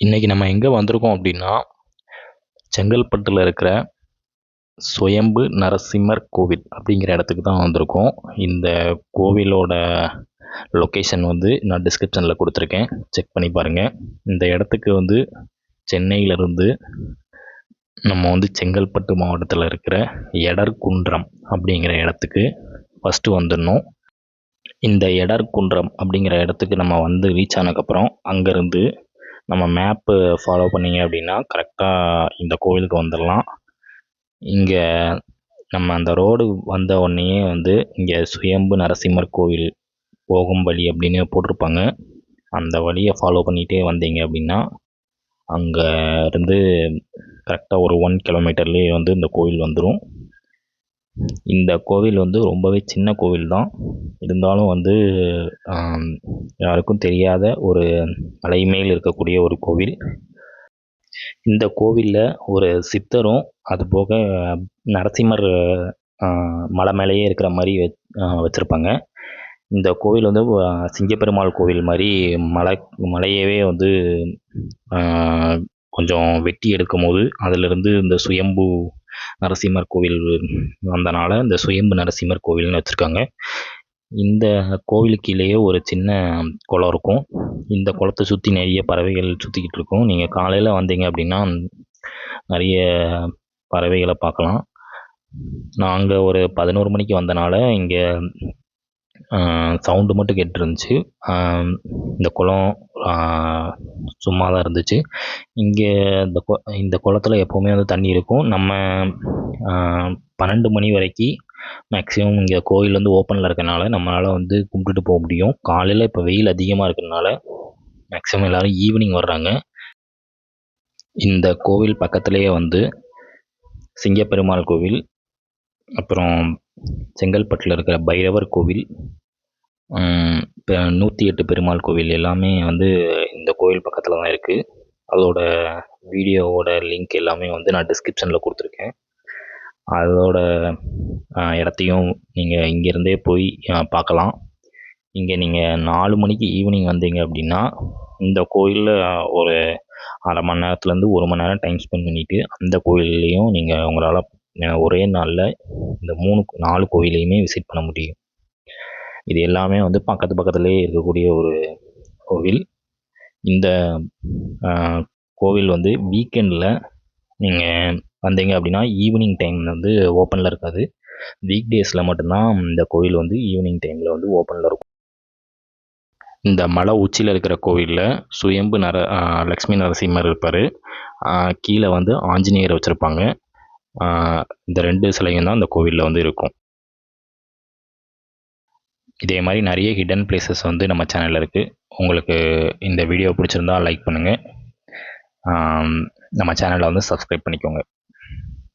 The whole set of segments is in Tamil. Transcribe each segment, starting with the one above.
இன்றைக்கி நம்ம எங்கே வந்திருக்கோம் அப்படின்னா, செங்கல்பட்டில் இருக்கிற சுயம்பு நரசிம்மர் கோவில் அப்படிங்கிற இடத்துக்கு தான் வந்திருக்கோம். இந்த கோவிலோட லொக்கேஷன் வந்து நான் டிஸ்கிரிப்ஷனில் கொடுத்துருக்கேன், செக் பண்ணி பாருங்கள். இந்த இடத்துக்கு வந்து சென்னையிலேருந்து நம்ம வந்து செங்கல்பட்டு மாவட்டத்தில் இருக்கிற எடர்குன்றம் அப்படிங்கிற இடத்துக்கு ஃபஸ்ட்டு வந்துடணும். இந்த எடர்குன்றம் அப்படிங்கிற இடத்துக்கு நம்ம வந்து ரீச் ஆனதுக்கப்புறம் அங்கேருந்து நம்ம மேப்பு ஃபாலோ பண்ணிங்க அப்படின்னா கரெக்டாக இந்த கோவிலுக்கு வந்துடலாம். இங்கே நம்ம அந்த ரோடு வந்த உடனேயே வந்து இங்கே சுயம்பு நரசிம்மர் கோவில் போகும் வழி அப்படின்னு போட்டிருப்பாங்க. அந்த வழியை ஃபாலோ பண்ணிகிட்டே வந்தீங்க அப்படின்னா அங்கே இருந்து கரெக்டாக ஒரு 1 கிலோமீட்டர்லேயே வந்து இந்த கோவில் வந்துடும். இந்த கோவில் வந்து ரொம்பவே சின்ன கோவில் தான், இருந்தாலும் வந்து யாருக்கும் தெரியாத ஒரு மலை மேல் இருக்கக்கூடிய ஒரு கோவில். இந்த கோவிலில் ஒரு சித்தரும் அதுபோக நரசிம்மர் மலை மேலேயே இருக்கிற மாதிரி வச்சுருப்பாங்க. இந்த கோவில் வந்து சிங்கப்பெருமாள் கோவில் மாதிரி மலையவே வந்து கொஞ்சம் வெட்டி எடுக்கும் போது அதிலிருந்து இந்த சுயம்பு நரசிம்மர் கோவில் வந்தனால இந்த சுயம்பு நரசிம்மர் கோவில்னு வச்சுருக்காங்க. இந்த கோவிலுக்கு கீழேயே ஒரு சின்ன குளம் இருக்கும். இந்த குளத்தை சுற்றி நிறைய பறவைகள் சுற்றிக்கிட்டு இருக்கும். நீங்கள் காலையில் வந்தீங்க அப்படின்னா நிறைய பறவைகளை பார்க்கலாம். நாங்கள் ஒரு 11 மணிக்கு வந்தனால இங்கே சவுண்டு மட்டும் கேட்டுருந்துச்சு. இந்த குளம் சும்மா தான் இருந்துச்சு. இங்கே இந்த குளத்துல எப்போவுமே வந்து தண்ணி இருக்கும். நம்ம 12 மணி வரைக்கும் மேக்ஸிமம் இங்கே கோயில் வந்து ஓப்பனில் இருக்கனால நம்மளால் வந்து கும்பிட்டுட்டு போக முடியும். காலையில் இப்போ வெயில் அதிகமாக இருக்கிறதுனால மேக்ஸிமம் எல்லோரும் ஈவினிங் வர்றாங்க. இந்த கோவில் பக்கத்துலேயே வந்து சிங்கப்பெருமாள் கோவில், அப்புறம் செங்கல்பட்டில் இருக்கிற பைரவர் கோவில், 108 பெருமாள் கோவில் எல்லாமே வந்து இந்த கோவில் பக்கத்தில் தான் இருக்குது. அதோட வீடியோவோட லிங்க் எல்லாமே வந்து நான் டிஸ்கிரிப்ஷனில் கொடுத்துருக்கேன். அதோட இடத்தையும் நீங்கள் இங்கேருந்தே போய் பார்க்கலாம். இங்கே நீங்கள் 4 மணிக்கு ஈவினிங் வந்தீங்க அப்படின்னா இந்த கோயிலில் ஒரு அரை மணி நேரத்துலேருந்து 1 மணி நேரம் டைம் ஸ்பெண்ட் பண்ணிவிட்டு அந்த கோயில்லையும் நீங்கள் உங்களால் ஒரே நாளில் இந்த 4 கோவிலையுமே விசிட் பண்ண முடியும். இது எல்லாமே வந்து பக்கத்துலேயே இருக்கக்கூடிய ஒரு கோவில். இந்த கோவில் வந்து வீக்கெண்டில் நீங்கள் வந்தீங்க அப்படின்னா ஈவினிங் டைம் வந்து ஓப்பனில் இருக்காது. வீக் டேஸில் மட்டும்தான் இந்த கோவில் வந்து ஈவினிங் டைமில் வந்து ஓப்பனில் இருக்கும். இந்த மலை உச்சியில் இருக்கிற கோவிலில் சுயம்பு லக்ஷ்மி நரசிம்மர் இருப்பார். கீழே வந்து ஆஞ்சநேயர் வச்சுருப்பாங்க. இந்த 2 சிலையும் தான் இந்த கோவிலில் வந்து இருக்கும். இதே மாதிரி நிறைய ஹிடன் பிளேசஸ் வந்து நம்ம சேனலில் இருக்குது. உங்களுக்கு இந்த வீடியோ பிடிச்சிருந்தா லைக் பண்ணுங்கள், நம்ம சேனலை வந்து சப்ஸ்கிரைப் பண்ணிக்கோங்க.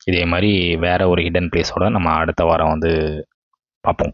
இதே மாதிரி வேறு ஒரு ஹிடன் பிளேஸோடு நம்ம அடுத்த வாரம் வந்து பார்ப்போம்.